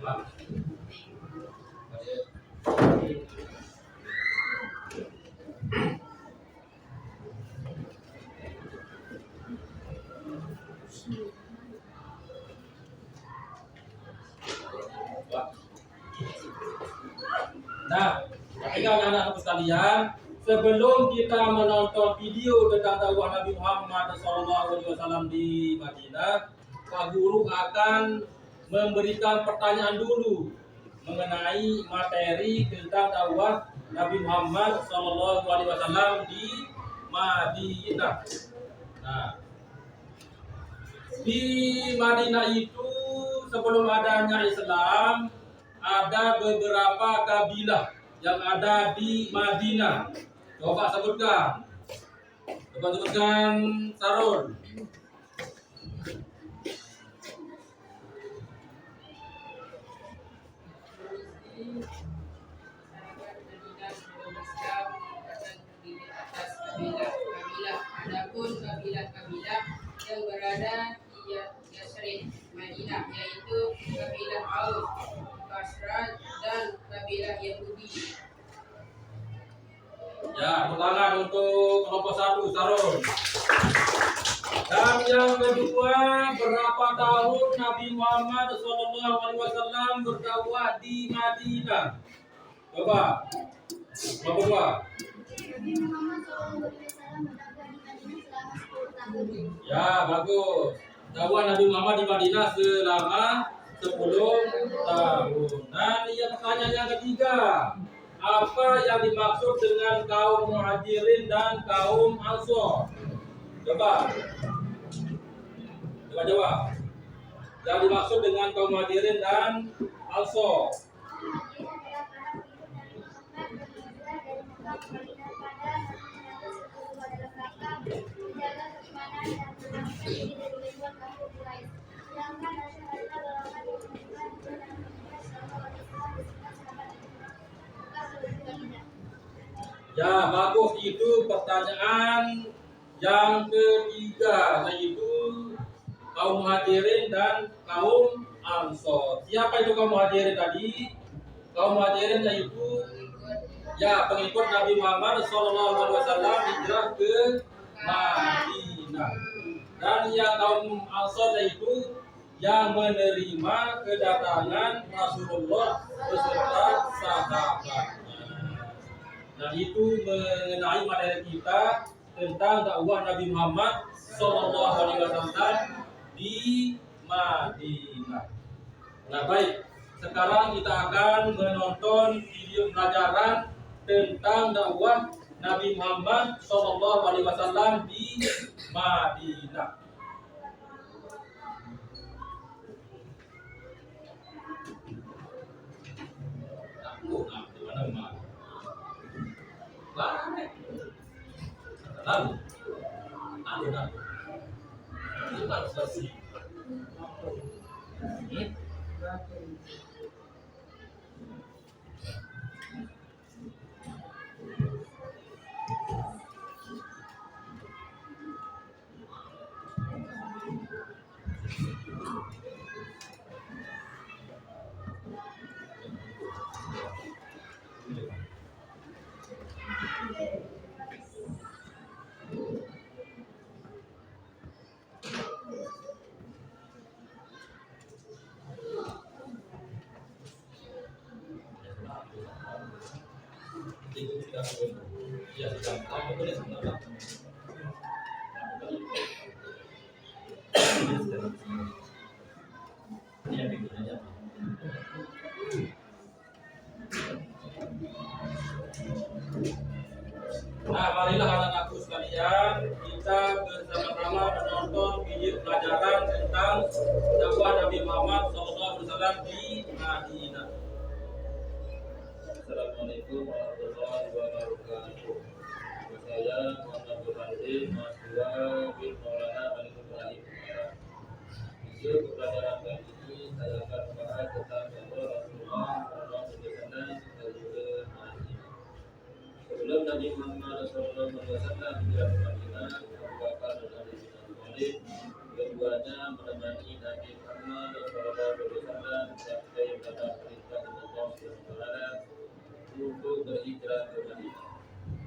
Nah, anak-anak sekalian, sebelum kita menonton video tentang dakwah Nabi Muhammad SAW di Madinah, Pak Guru akan memberikan pertanyaan dulu mengenai materi tentang dakwah Nabi Muhammad SAW di Madinah. Nah, di Madinah itu sebelum adanya Islam, ada beberapa kabilah yang ada di Madinah. Coba sebutkan. Coba sebutkan, Sarul. Adapun kabilah-kabilah yang berada di Yasrib, Madinah, yaitu kabilah Aus, Khazraj, dan kabilah Yahudi. Ya, tepuk tangan untuk kelompok 1, Sarul. Dan yang kedua, berapa tahun Nabi Muhammad SAW berdakwah di Madinah? Coba. Kelompok 2. Nabi Muhammad SAW berdakwah di Madinah selama 10 tahun. Ya, bagus. Dakwah Nabi Muhammad di Madinah selama 10 tahun. Dan yang pertanyaan yang ketiga, apa yang dimaksud dengan kaum Muhajirin dan kaum Ansor? Coba jawab. Yang dimaksud dengan kaum Muhajirin dan Ansor. Ya, bagus. Itu pertanyaan yang ketiga, yaitu kaum Muhajirin dan kaum Ansor. Siapa itu kaum Muhajirin tadi? Kaum Muhajirin yaitu ya pengikut Nabi Muhammad SAW hijrah ke Madinah. Dan yang kaum Ansor yaitu yang menerima kedatangan Rasulullah beserta sahabatnya. Nah, itu mengenai materi kita tentang dakwah Nabi Muhammad SAW di Madinah. Nah, baik. Sekarang kita akan menonton video pelajaran tentang dakwah Nabi Muhammad SAW di Madinah. Nah, marilah anak-anakku sekalian, kita bersama-sama menonton video pelajaran tentang dakwah Nabi Muhammad SAW di Madinah. Assalamualaikum warahmatullahi wabarakatuh. Saya Muhammad Burhanuddin, mahasiswa bin Maulana Malik Ibrahim. Video pelajaran kali ini saya akan membahas tentang dakwah Rasulullah SAW ke Madinah. Sebelum Nabi Muhammad SAW hijrah ke Madinah, Abu Bakar dan Ali bin Abi Thalib keduanya menemani Nabi Muhammad SAW sampai pada untuk berhijrah ke Madinah.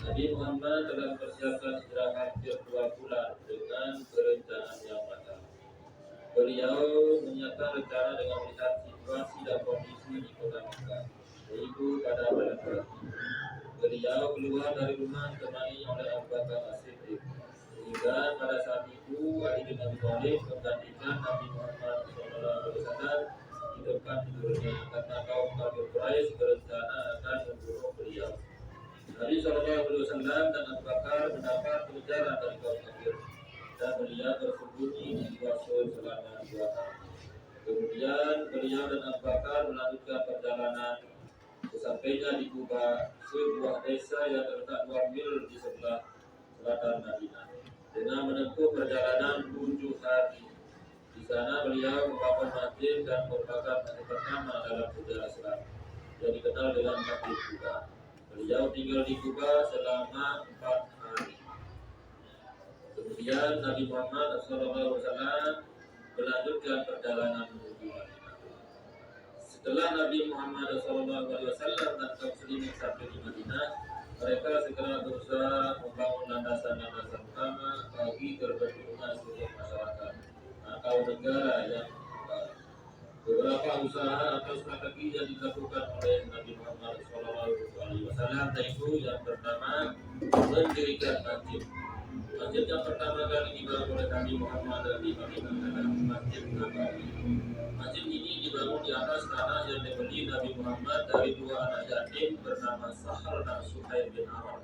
Nabi Muhammad telah mempersiapkan hijrah hampir 2 bulan dengan perencanaan yang matang. Beliau menyiapkan rencana dengan melihat situasi dan kondisi di kota Mekah, yaitu pada bulan pagi. Beliau keluar dari rumah ditemani oleh Abu Bakar As-Siddiq, sehingga pada saat itu Ali bin Abi Thalib menggantikan Nabi Muhammad SAW di tempat tidurnya karena kaum kafir Quraisy berencana akan membunuh beliau. Nabi SAW dan Abu Bakar mendapat kejaran dari kaum kafir dan beliau bersembunyi di luar sur selama 2 hari. Kemudian beliau dan Abu Bakar melanjutkan perjalanan. Sesampainya di Kuba, sebuah desa yang terletak 2 mil di sebelah selatan Madinah, dengan menempuh perjalanan 7 hari. Di sana beliau membangun masjid dan merupakan masjid pertama dalam sejarah Islam yang dikenal dengan Masjid Kuba. Beliau tinggal di Kuba selama 4 hari. Kemudian Nabi Muhammad SAW melanjutkan perjalanan menuju Madinah. Setelah Nabi Muhammad SAW dan kaum muslimin sampai di Madinah, mereka segera berusaha membangun landasan-landasan utama bagi terbentuknya sebuah masyarakat atau negara yang baru. Beberapa usaha atau strategi yang dilakukan oleh Nabi Muhammad SAW, yaitu yang pertama mendirikan masjid. Masjid yang pertama kali dibangun oleh Nabi Muhammad di Madinah adalah Masjid Nabawi. Masjid ini dibangun di atas tanah yang dibeli Nabi Muhammad dari 2 anak yatim bernama Sahal dan Suhail bin Amr.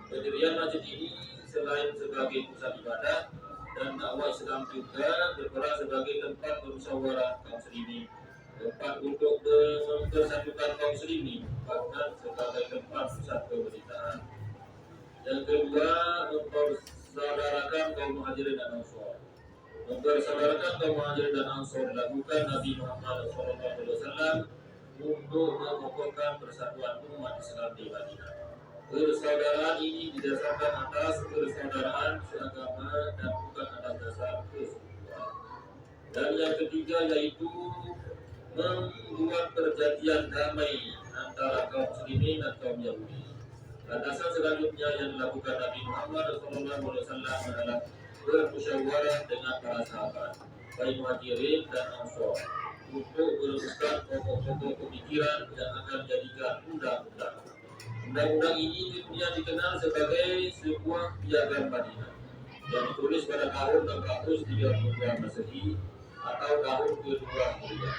Pendirian masjid ini selain sebagai pusat ibadah dan dakwah Islam juga berperan sebagai tempat bermusyawarah kaum muslimin, tempat untuk mempersatukan kaum muslimin, bahkan sebagai tempat pusat pemerintahan. Yang kedua, mempersaudarakan kaum muhajirin dan ansor. Mempersaudarakan kaum muhajirin dan ansor dilakukan Nabi Muhammad SAW untuk mengukuhkan persatuan umat Islam di Madinah. Persaudaraan ini didasarkan atas persaudaraan seagama dan bukan atas dasar kesukuan. Dan yang ketiga yaitu membuat perjanjian damai antara kaum muslimin dan kaum Yahudi. Landasan selanjutnya yang dilakukan Nabi Muhammad SAW adalah bermusyawarah dengan para sahabat, baik muhajirin dan ansor, untuk merumuskan pokok-pokok pemikiran yang akan dijadikan undang-undang. Undang-undang ini kemudian dikenal sebagai sebuah piagam Madinah yang ditulis pada tahun 632 Masehi atau tahun ke-2 Hijriah.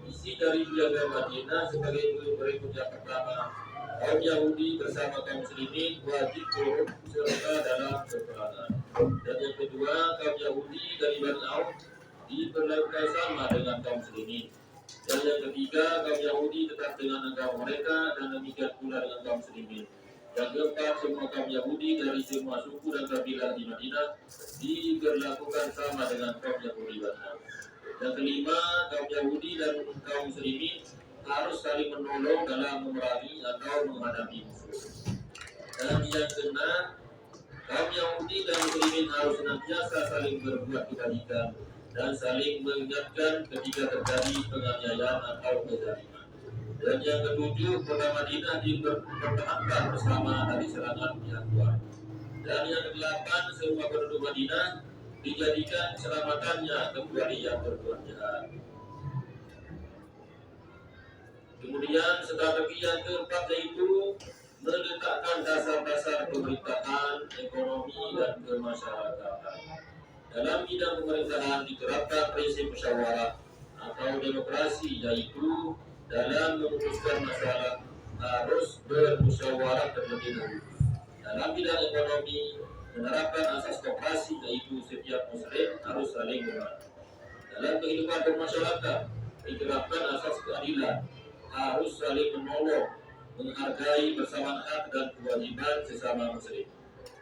Isi dari piagam Madinah sebagai berikut: yang pertama, kaum Yahudi bersama kaum muslimin wajib turut serta dalam peperangan. Dan yang kedua, kaum Yahudi dari Bani Auf diperlakukan sama dengan kaum muslimin. Dan yang ketiga, kaum Yahudi tetap dengan agama mereka dan demikian pula dengan kaum muslimin. Yang keempat, semua kaum Yahudi dari semua suku dan kabilah di Madinah diperlakukan sama dengan kaum Yahudi Bani Auf. Yang kelima, kaum Yahudi dan kaum muslimin harus saling menolong dalam memerangi atau menghadapi musuh. Dan yang keenam, kaum Yahudi dan muslimin harus senantiasa saling berbuat kebaikan dan saling mengingatkan ketika terjadi penganiayaan atau kezaliman. Dan yang ketujuh, kota Madinah dipertahankan bersama dari serangan pihak luar. Dan yang kedelapan, semua penduduk Madinah dijadikan keselamatannya kecuali yang berbuat jahat. Kemudian strategi yang keempat yaitu meletakkan dasar-dasar pemerintahan, ekonomi, dan kemasyarakatan. Dalam bidang pemerintahan diterapkan prinsip musyawarah atau demokrasi, yaitu dalam memutuskan masalah harus bermusyawarah terlebih dahulu. Dalam bidang ekonomi menerapkan asas koperasi, yaitu setiap muslim harus saling membantu. Dalam kehidupan bermasyarakat diterapkan asas keadilan, harus saling menolong, menghargai bersamaan hak dan kewajiban sesama muslim.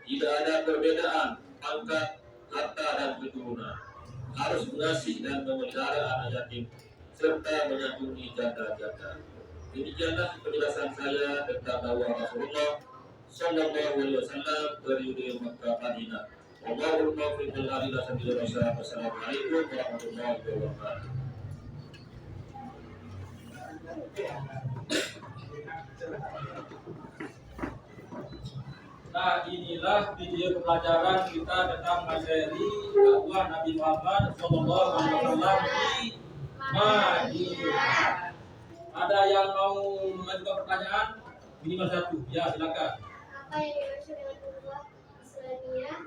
Tidak ada perbedaan pangkat, harta dan keturunan. Harus mengasihi dan memelihara anak yatim serta menyantuni janda-janda. Demikianlah penjelasan saya tentang dakwah Rasulullah Sallallahu Alaihi Wasallam periode Makkah Madinah. Wallahul muwaffiq lil hidayah. Wassalamualaikum warahmatullahi wabarakatuh. Nah, inilah video pelajaran kita tentang materi dakwah Nabi Muhammad SAW di Madinah. Ada yang mau mengajukan pertanyaan? Minimal satu. Ya, silakan. Apa yang dimaksud dengan ukhuwah Islamiyah,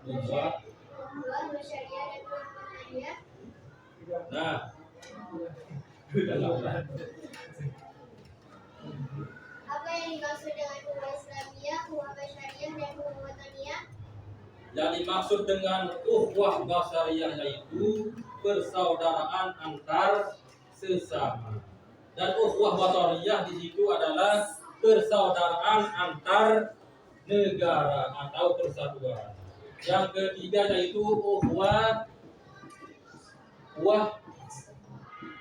Ukhuwah. ukhuwah syariah dan Muhammadiyah? Nah, Apa yang dimaksud dengan ukhuwah Islamiyah, ukhuwah syariah dan Muhammadiyah? yang dimaksud dengan ukhuwah basariyah yaitu persaudaraan antar sesama. Dan ukhuwah basariyah di situ adalah persaudaraan antar negara atau persatuan. Yang ketiga yaitu ukhuwah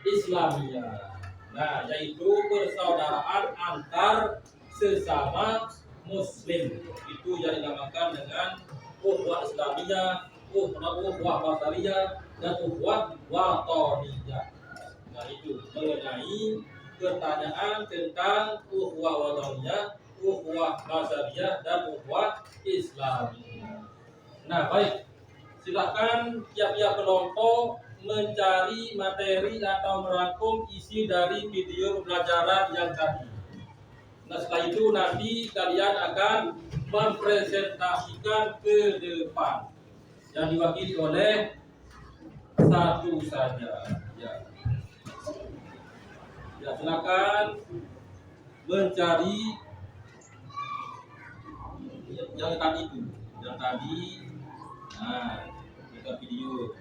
Islamiyah. Nah, yaitu persaudaraan antar sesama muslim. Itu yang dinamakan dengan ukhuwah Islamiyah, ukhuwah basariyah, dan ukhuwah watoniyah. Nah, itu mengenai pertanyaan tentang ukhuwah watoniyah, ukhuwah basariyah, dan ukhuwah Islamiyah. Nah, baik. Silakan tiap-tiap kelompok mencari materi atau merangkum isi dari video pembelajaran yang tadi. Nah, setelah itu nanti kalian akan mempresentasikan ke depan yang diwakili oleh satu saja. Ya, silakan mencari yang tadi itu, Nah, kita video.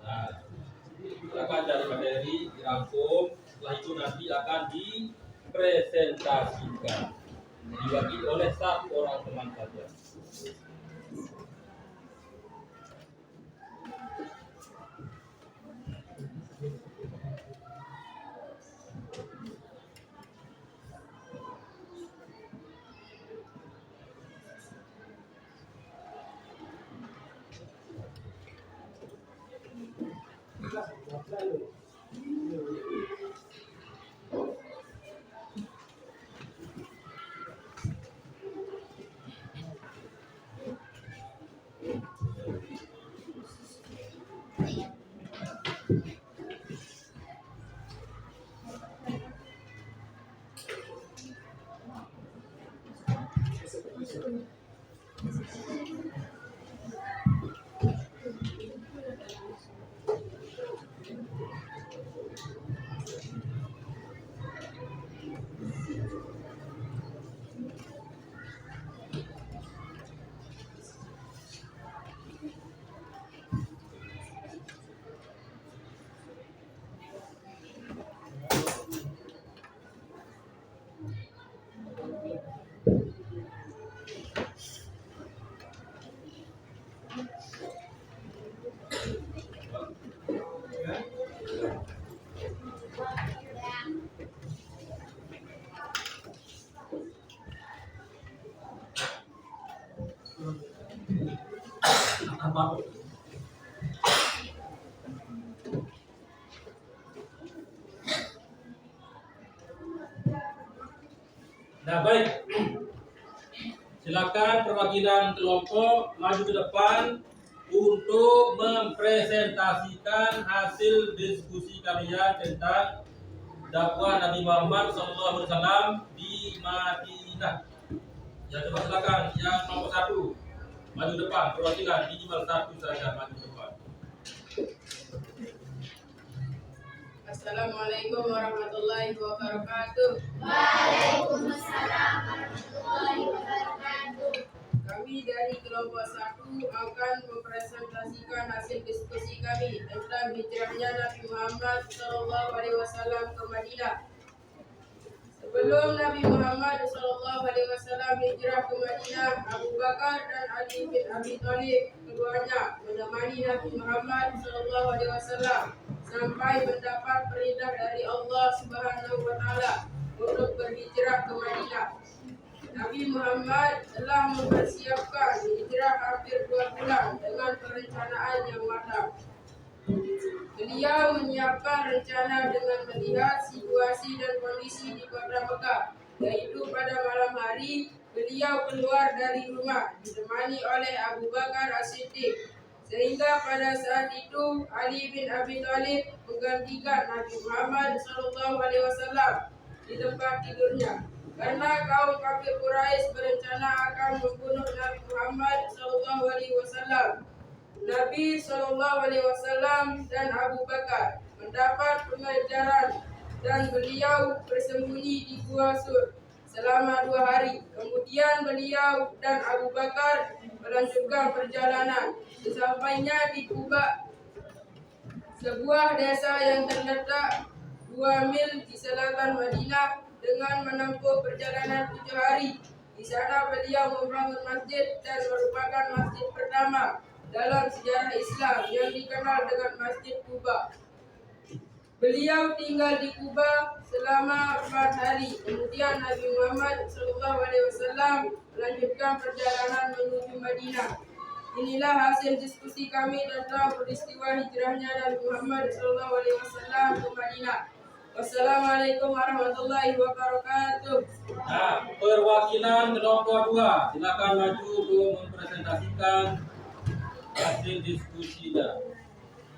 Nah, silakan cari materi, dirangkum. Setelah itu nanti akan dipresentasikan. Diwakili oleh satu orang teman saja. Nah, baik. Silakan perwakilan kelompok maju ke depan untuk mempresentasikan hasil diskusi kalian tentang dakwah Nabi Muhammad SAW di Madinah. Ya, coba silakan yang nomor satu maju depan, perwakilan minimal satu saja maju depan. Assalamualaikum warahmatullahi wabarakatuh. Waalaikumsalam warahmatullahi wabarakatuh. Kami dari kelompok 1 akan mempresentasikan hasil diskusi kami tentang hijrahnya Nabi Muhammad SAW ke Madinah. Sebelum Nabi Muhammad SAW hijrah ke Madinah, Abu Bakar dan Ali bin Abi Thalib keduanya menemani Nabi Muhammad SAW sampai mendapat perintah dari Allah Subhanahu wa Ta'ala untuk berhijrah ke Madinah. Nabi Muhammad telah mempersiapkan hijrah hampir 2 bulan dengan perencanaan yang matang. Beliau menyiapkan rencana dengan melihat situasi dan kondisi di kota Mekah, yaitu pada malam hari beliau keluar dari rumah ditemani oleh Abu Bakar As-Siddiq, sehingga pada saat itu Ali bin Abi Thalib menggantikan Nabi Muhammad SAW di tempat tidurnya. Karena kaum kafir Quraisy berencana akan membunuh Nabi Muhammad SAW. Nabi SAW dan Abu Bakar mendapat pengajaran dan beliau bersembunyi di Gua Sur selama 2 hari. Kemudian beliau dan Abu Bakar melanjutkan perjalanan. Sesampainya di Kuba, sebuah desa yang terletak 2 mil di selatan Madinah, dengan menempuh perjalanan 7 hari. Di sana beliau membangun masjid dan merupakan masjid pertama dalam sejarah Islam yang dikenal dengan Masjid Kuba. Beliau tinggal di Kuba selama 4 hari. Kemudian Nabi Muhammad SAW melanjutkan perjalanan menuju Madinah. Inilah hasil diskusi kami tentang peristiwa hijrahnya Nabi Muhammad SAW ke Madinah. Wassalamualaikum warahmatullahi wabarakatuh. Nah, perwakilan kelompok 2, silakan maju untuk mempresentasikan hasil diskusinya.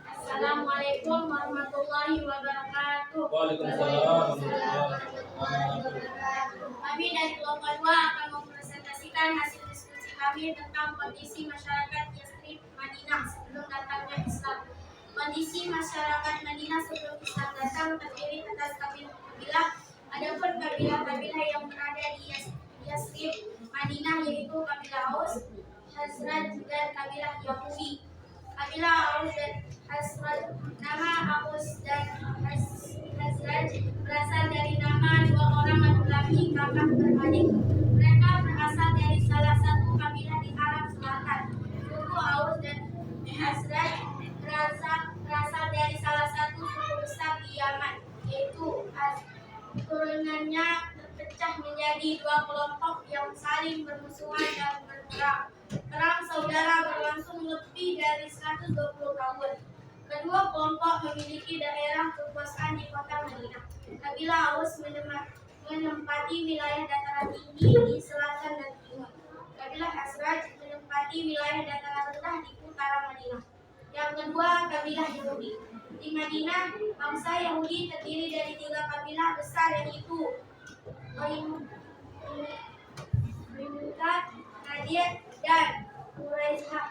Assalamualaikum warahmatullahi wabarakatuh. Waalaikumsalam warahmatullahi wabarakatuh. Kami dari kelompok 2 akan mempresentasikan hasil diskusi kami tentang kondisi masyarakat Yathrib Madinah sebelum datangnya Islam. Kondisi masyarakat Madinah sebelum Islam datang terdiri atas kabilah. Adapun kabilah-kabilah yang berada di Yathrib Madinah yaitu kabilah Aus, Khazraj dan kabilah Yahudi. Kabilah Aus dan Khazraj, nama Aus dan Khazraj berasal dari nama 2 orang laki-laki kakak beradik. Mereka berasal dari salah satu kabilah di Arab Selatan. Suku Aus dan Khazraj berasal dari salah satu suku besar di Yaman, yaitu turunannya terpecah menjadi 2 kelompok yang saling bermusuhan dan berperang. Perang saudara berlangsung lebih dari 120 tahun. Kedua kelompok memiliki daerah kekuasaan di kota Madinah. Kabilah Aus menempati wilayah dataran tinggi di selatan dan timur. Kabilah Khazraj menempati wilayah dataran rendah di utara Madinah. Yang kedua, kabilah Yahudi. Di Madinah, bangsa Yahudi terdiri dari 3 kabilah besar, yaitu Nadir dan Quraisyah.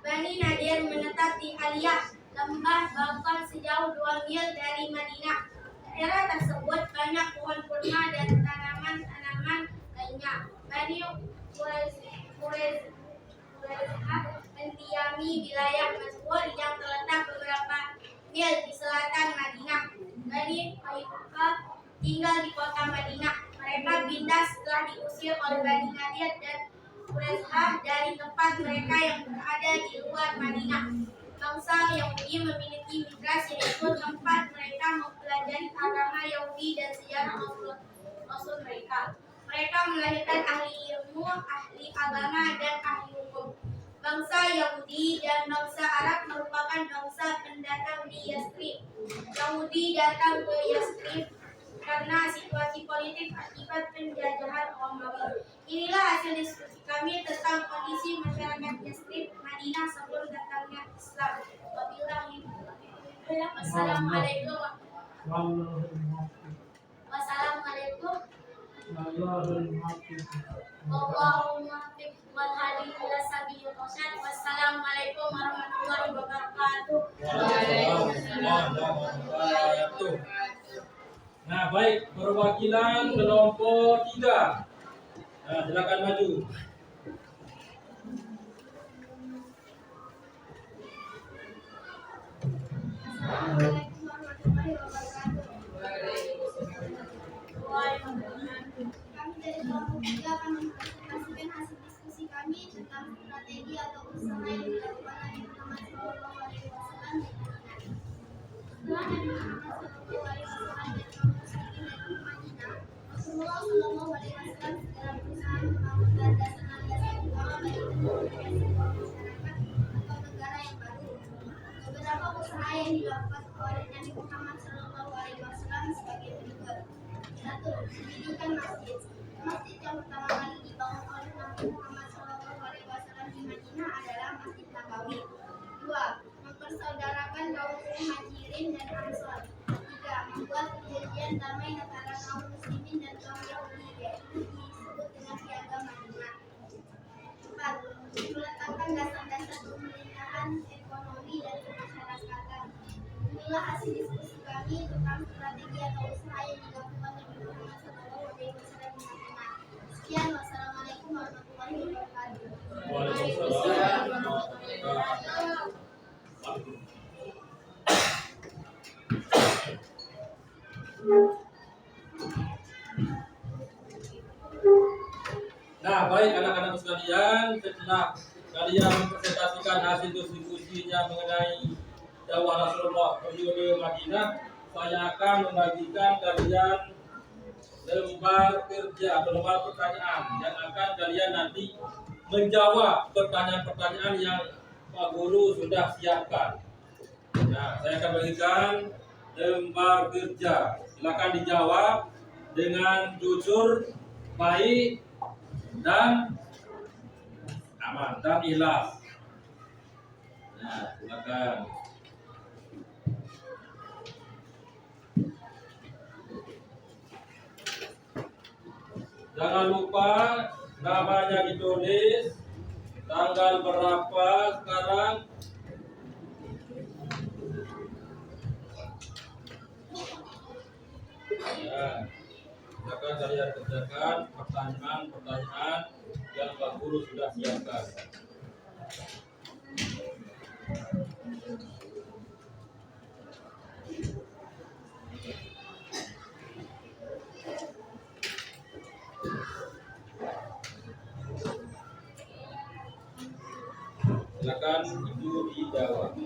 Bani Nadir menetap di Aliyah, lembah Balkan sejauh 2 mil dari Madinah. Daerah tersebut banyak pohon kurma dan tanaman-tanaman lainnya. Bani Quraisyah mendiami wilayah Mazkur yang terletak beberapa mil di selatan Madinah. Bani Qainuqa tinggal di kota Madinah. Mereka pindah setelah diusir oleh Bani Nadir dan Quraisyah dari tempat mereka yang berada di luar Madinah. Bangsa Yahudi memiliki midras, yaitu tempat mereka mempelajari agama Yahudi dan sejarah usul mereka. Mereka melahirkan ahli ilmu, ahli agama, dan ahli hukum. Bangsa Yahudi dan bangsa Arab merupakan bangsa pendatang di Yathrib. Yahudi datang ke Yathrib karena situasi politik akibat penjajahan Romawi. Inilah hasil diskusi kami tentang kondisi masyarakat Yathrib Madinah sebelum datangnya Islam. Wassalamualaikum. Wassalamualaikum. Allahumma fiq wal hadi ila sabilil rasyad. Wassalamualaikum warahmatullahi wabarakatuh. Waalaikumsalam warahmatullahi wabarakatuh. Nah, baik, perwakilan kelompok 3. Nah, silakan maju. Assalamualaikum warahmatullahi wabarakatuh. Kami dari kelompok 3 akan mempresentasikan hasil diskusi kami tentang strategi atau usaha yang dilakukan Nabi Muhammad SAW di Madinah. Setelah Nabi Muhammad SAW dan kaum musyrikin datang ke Madinah, Rasulullah Shallallahu Alaihi Wasallam segera berusaha membangun landasan yang utama bagi terbentuknya sebuah masyarakat atau negara yang baru. Beberapa usaha yang dilakukan oleh Nabi Muhammad Shallallahu Alaihi Wasallam sebagai berikut. 1. Mendirikan masjid. Masjid yang pertama kali dibangun oleh Nabi Muhammad Shallallahu Alaihi Wasallam di Madinah adalah Masjid Nabawi. 2. Mempersaudarakan kaum Muhajirin dan Ansor. 3. Membuat perjanjian damai antara kaum Muslimin dan kaum Yahudi, yaitu disebut dengan Piagam Madinah. 4. Meletakkan dasar-dasar pemerintahan, ekonomi, dan kemasyarakatan. Inilah hasil diskusi kami tentang strategi atau usaha yang dilakukan Nabi Muhammad SAW di Madinah. Sekian, wassalamualaikum warahmatullahi wabarakatuh. Waalaikumsalam warahmatullahi wabarakatuh. Nah, baik anak-anak sekalian, setelah kalian mempresentasikan hasil diskusinya mengenai dakwah Rasulullah periode Madinah, saya akan membagikan kalian lembar kerja atau lembar pertanyaan yang akan kalian nanti menjawab pertanyaan-pertanyaan yang Pak Guru sudah siapkan. Nah, saya akan bagikan lembar kerja. Silakan dijawab dengan jujur, baik, dan aman dan ikhlas. Nah, silakan. Jangan lupa namanya ditulis, tanggal berapa sekarang. Ya, silakan kalian kerjakan pertanyaan-pertanyaan yang Pak Guru sudah siapkan. Silakan itu dijawab.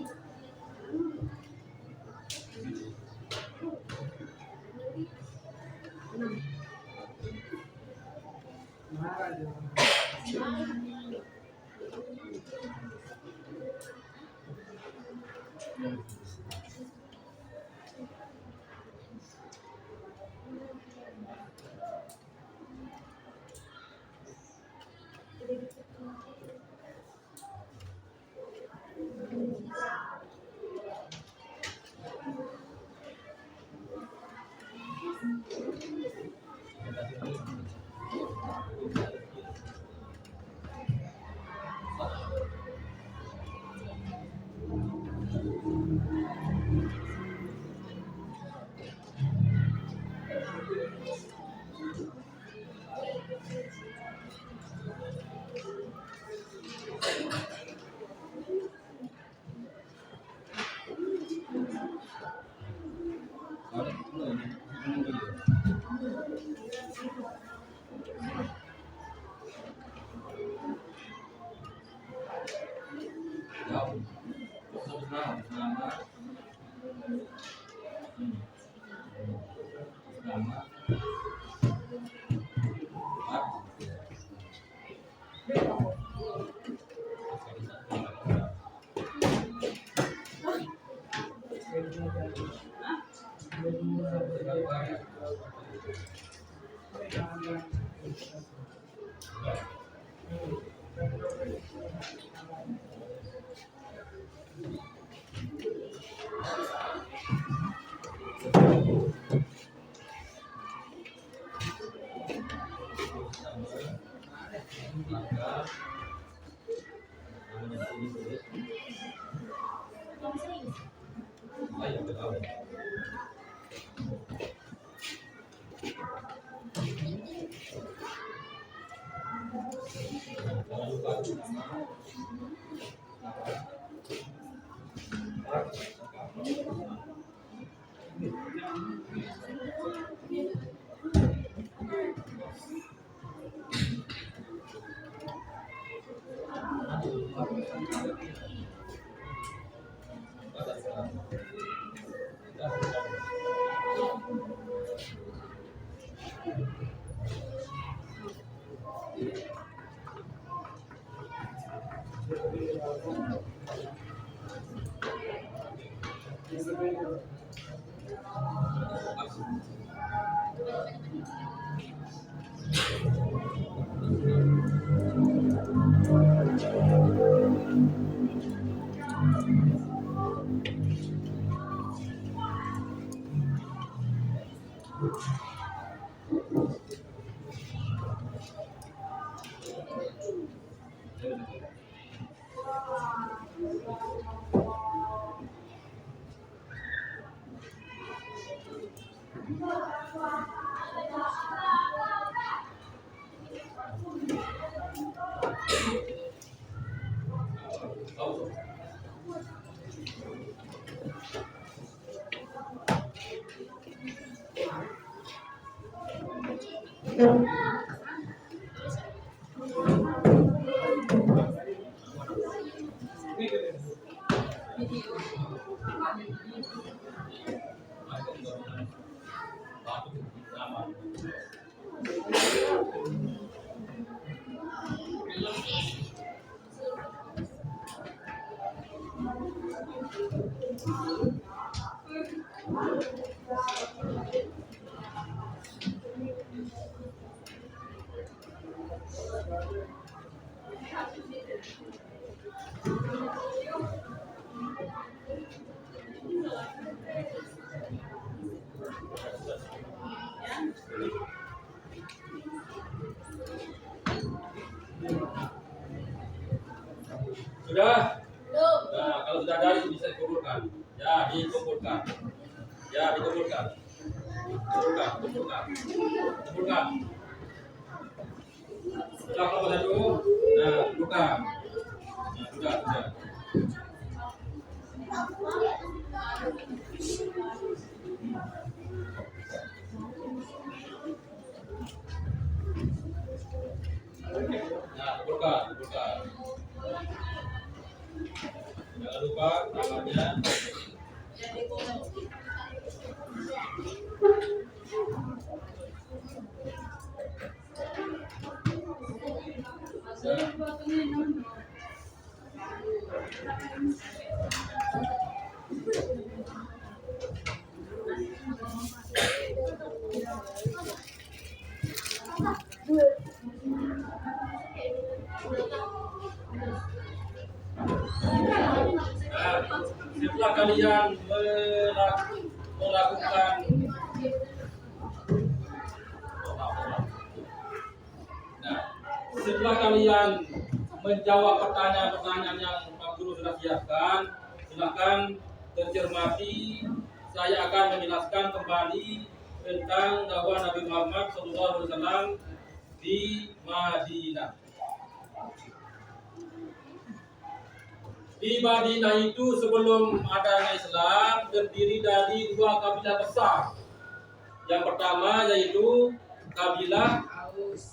Sudah? Belum. Nah, kalau sudah ada itu bisa dikumpulkan. Ya, dikumpulkan. Ya, dikumpulkan. Kumpulkan. Sudah kelompok satu. Nah, buka. Nah, sudah. Nah, kumpulkan. Jangan lupa tangannya. Setelah kalian melakukan setelah kalian menjawab pertanyaan-pertanyaan yang Pak Guru sudah siapkan, silakan tercermati. Saya akan menjelaskan kembali tentang dakwah Nabi Muhammad SAW di Madinah. Di Madinah itu sebelum adanya Islam terdiri dari dua kabilah besar. Yang pertama yaitu kabilah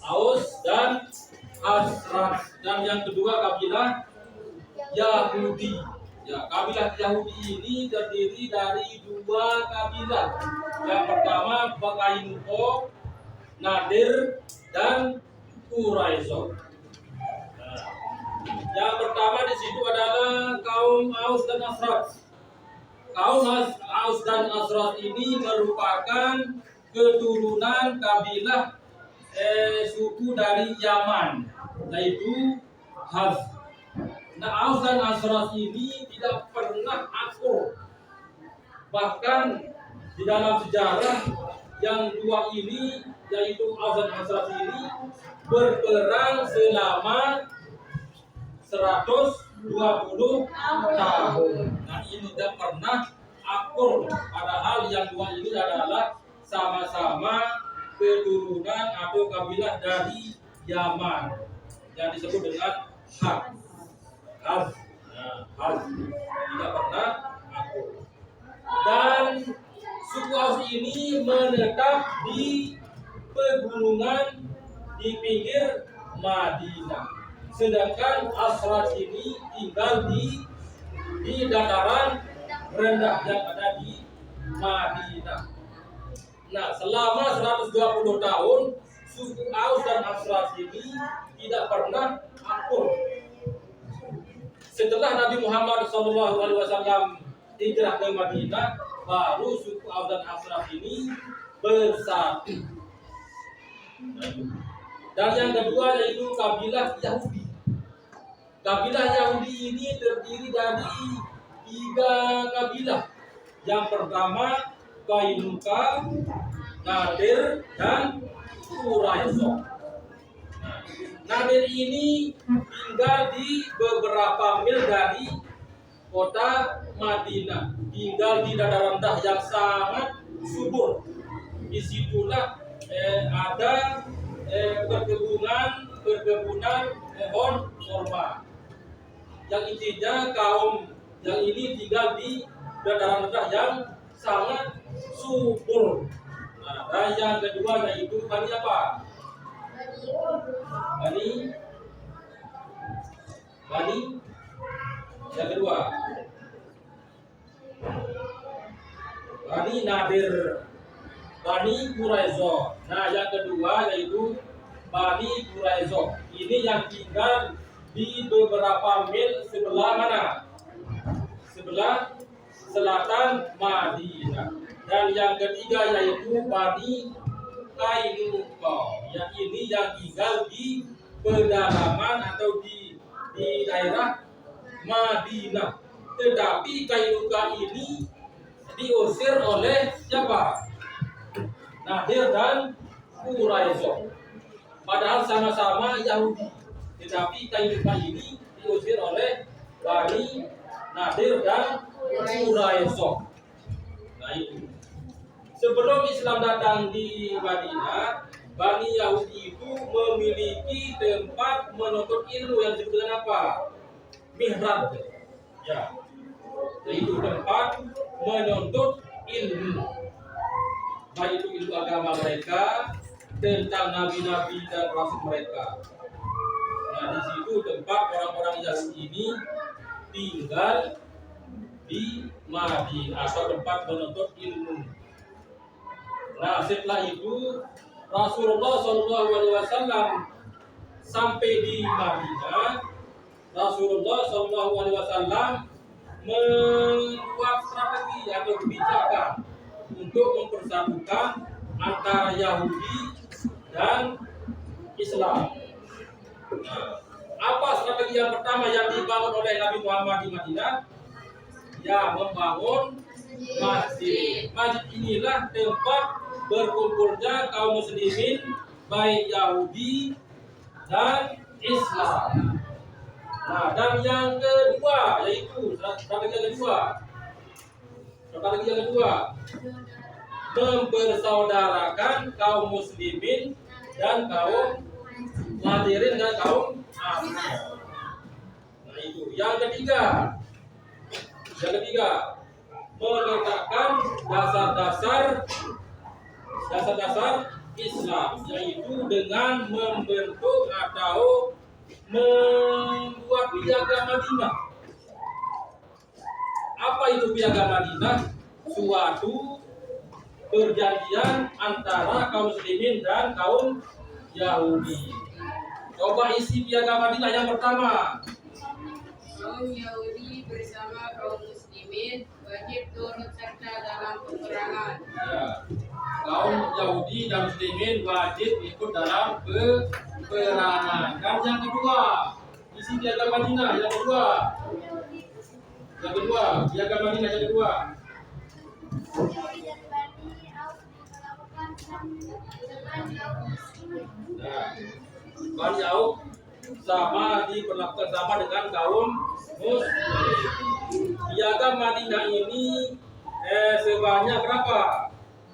Aus dan Khazraj, dan yang kedua kabilah Yahudi. Ya, kabilah Yahudi ini terdiri dari dua kabilah. Yang pertama Baqainuqa, Nadir, dan Quraisyah. Yang pertama di situ adalah kaum Aus dan Khazraj. Kaum Aus dan Khazraj ini merupakan keturunan kabilah suku dari Yaman, yaitu Khaz. Nah, Aus dan Khazraj ini tidak pernah akur. Bahkan di dalam sejarah yang dua ini, yaitu Aus dan Khazraj ini berperang selama 120 tahun. Nah, ini tidak pernah akur. Padahal yang dua ini adalah sama-sama keturunan atau kabilah dari Yaman yang disebut dengan Khaz. Tidak pernah akur. Dan suku Aus ini menetap di pegunungan di pinggir Madinah. Sedangkan Khazraj ini tinggal di dataran rendah yang ada di Madinah. Nah, selama 120 tahun suku Aus dan Khazraj ini tidak pernah akur. Setelah Nabi Muhammad SAW hijrah ke Madinah, baru suku Aus dan Khazraj ini bersatu. Dan yang kedua yaitu kabilah Yahudi. Kabilah Yahudi ini terdiri dari 3 kabilah. Yang pertama Qainuqa, Nadir, dan Quraisyah. Nadir ini tinggal di beberapa mil dari kota Madinah, tinggal di dataran rendah yang sangat subur. Disitulah ada perkebunan pohon korma. Yang intinya kaum yang ini tinggal di dataran rendah yang sangat subur. Nah, dan yang kedua yaitu Bani apa? Nadir Bani Quraisyah. Nah, yang kedua yaitu Bani Quraisyah. Ini yang tinggal di beberapa mil sebelah mana? Sebelah selatan Madinah. Dan yang ketiga yaitu Bani Qainuqa. Yang ini yang tinggal di pedalaman atau di daerah Madinah. Tetapi Qainuqa ini diusir oleh siapa? Nadir dan Quraisyah. Padahal sama-sama Yahudi. Tetapi Qainuqa ini diusir oleh Bani Nadir dan Quraisyah. Nah itu. Sebelum Islam datang di Madinah, Bani Yahudi itu memiliki tempat menuntut ilmu yang disebut dengan apa? Mihrab. Ya. Yaitu tempat menuntut ilmu. Baik itu ilmu agama mereka, tentang nabi-nabi dan rasul mereka. Nah, di situ tempat orang-orang Yahudi ini tinggal di Madinah atau tempat menuntut ilmu. Nah, setelah itu Rasulullah SAW sampai di Madinah. Rasulullah SAW membuat strategi atau kebijakan untuk mempersatukan antara Yahudi dan Islam. Nah, apa strategi yang pertama yang dibangun oleh Nabi Muhammad di Madinah? Ya, membangun masjid. Masjid inilah tempat berkumpulnya kaum muslimin baik Yahudi dan Islam. Nah, dan yang kedua yaitu strategi yang kedua mempersaudarakan kaum muslimin dan kaum hadirin dan kaum Arab. Nah itu. Yang ketiga meletakkan dasar-dasar Islam, yaitu dengan membentuk atau membuat piagam Madinah. Apa itu piagam Madinah? Suatu perjanjian antara kaum muslimin dan kaum Yahudi. Coba isi piagam Madinah yang pertama. Kaum Yahudi bersama kaum muslimin wajib turut serta dalam peperangan. Ya. Kaum Yahudi dan muslimin wajib ikut dalam peperangan. Dan yang kedua, isi piagam Madinah yang kedua. Piagam Madinah yang kedua. Nah, Bani Auf sama diperlakukan sama dengan kaum muslim. Piagam Madinah ini sebanyak berapa?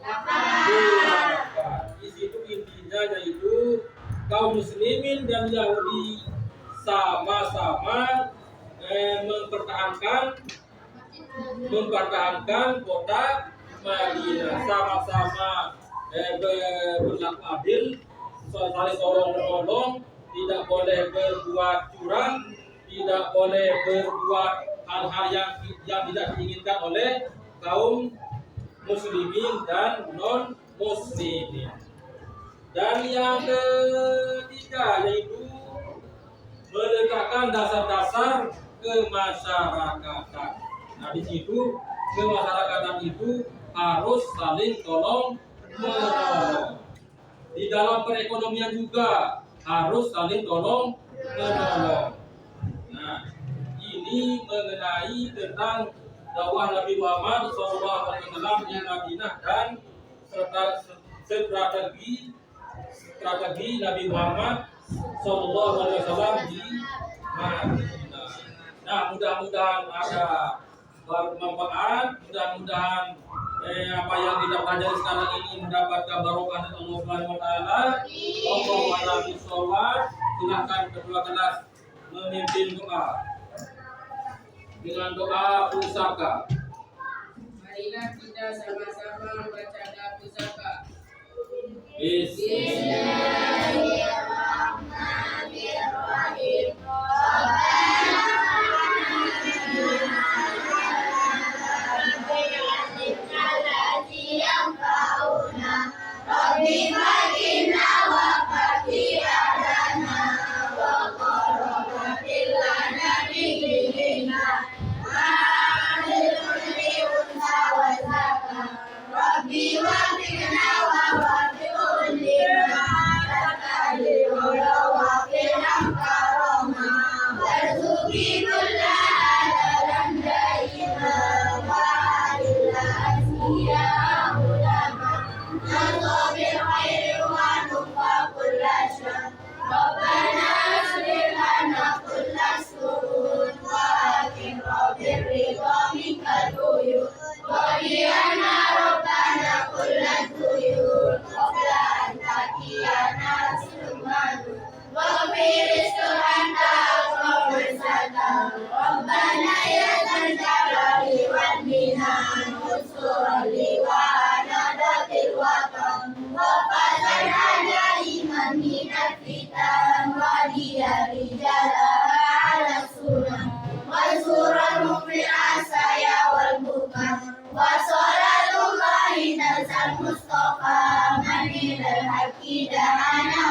8. Di situ intinya yaitu kaum muslimin dan Yahudi sama-sama mempertahankan kota Madinah, sama-sama berlaku adil, saling tolong-menolong, tidak boleh berbuat curang, tidak boleh berbuat hal-hal yang tidak diinginkan oleh kaum muslimin dan non muslimin. Dan yang ketiga yaitu meletakkan dasar-dasar kemasyarakatan. Nah, di situ kemasyarakatan itu harus saling tolong menolong. Di dalam perekonomian juga harus saling tolong menolong. Nah, ini mengenai tentang dakwah Nabi Muhammad SAW di Madinah dan strategi Nabi Muhammad SAW di Madinah. Nah, mudah-mudahan ada bermanfaat, mudah-mudahan apa yang kita pelajari sekarang ini mendapatkan barokah dari Allah Subhanahu wa taala. Allahumma sholli. Silakan kedua kelas memimpin doa dengan doa pusaka. Marilah kita sama-sama membaca doa pusaka. Bismillahirrahmanirrahim.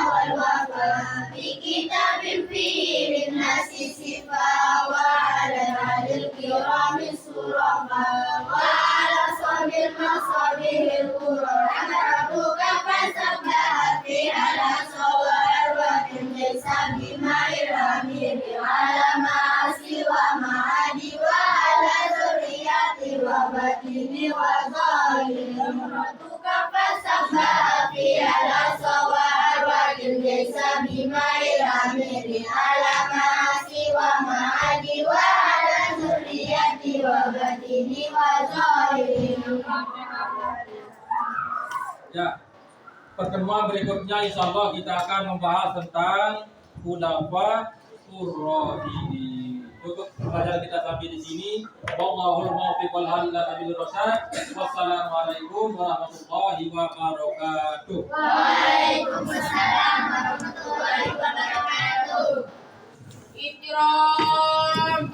والوفاء بكتاب فيه للناس صفاء وعلى آل الكرام الصرفاء وعلى صحب المصابيح الكرام ربك فسبح في على صوار ليس بماء الأمير على معاصي ومعادي وعلى ذرياتي وبطني وظاهر ربك فسبح في على صوار ليس بماء الأمير على معاصي ومعادي وعلى ذرياتي وبطني وظاهر. Ya, pertemuan berikutnya insya Allah kita akan membahas tentang khulafa ar-rasyidin. Cukup pelajaran kita sampai di sini. Wallahul muwaffiq wal hadi ila sabilir rasyad. Wassalamualaikum warahmatullahi wabarakatuh. Waalaikumsalam warahmatullahi wabarakatuh. Ihtiram.